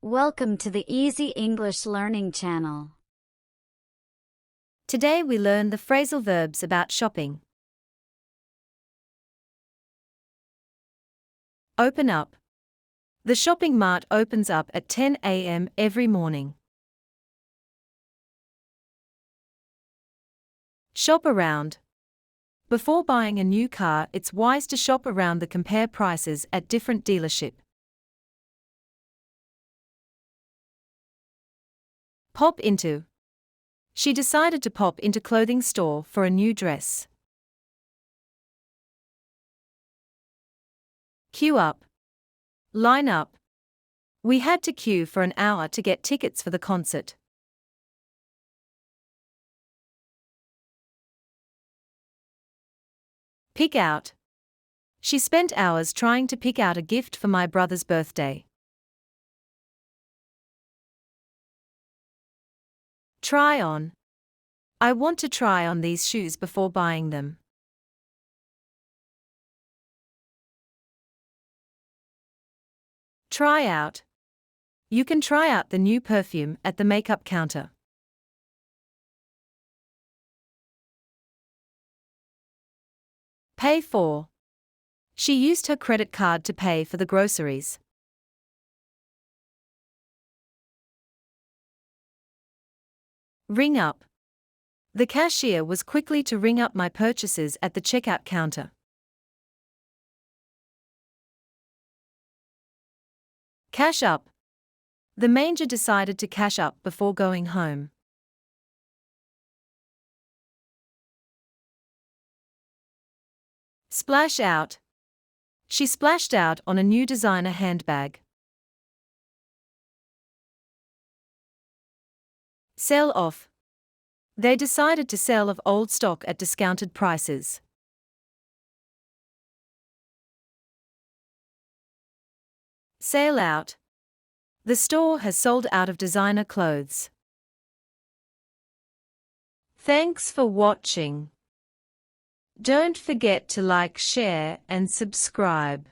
Welcome to the Easy English Learning channel. Today we learn the phrasal verbs about shopping. Open up. The shopping mart opens up at 10 a.m. every morning. Shop around. Before buying a new car, it's wise to shop around to compare prices at different dealership. Pop into. She decided to pop into clothing store for a new dress. Queue up. Line up. We had to queue for an hour to get tickets for the concert. Pick out. She spent hours trying to pick out a gift for my brother's birthday. Try on. I want to try on these shoes before buying them. Try out. You can try out the new perfume at the makeup counter. Pay for. She used her credit card to pay for the groceries. Ring up. The cashier was quickly to ring up my purchases at the checkout counter. Cash up. The manager decided to cash up before going home. Splash out. She splashed out on a new designer handbag. Sell off. They decided to sell off old stock at discounted prices. Sale out. The store has sold out of designer clothes. Thanks for watching. Don't forget to like, share, and subscribe.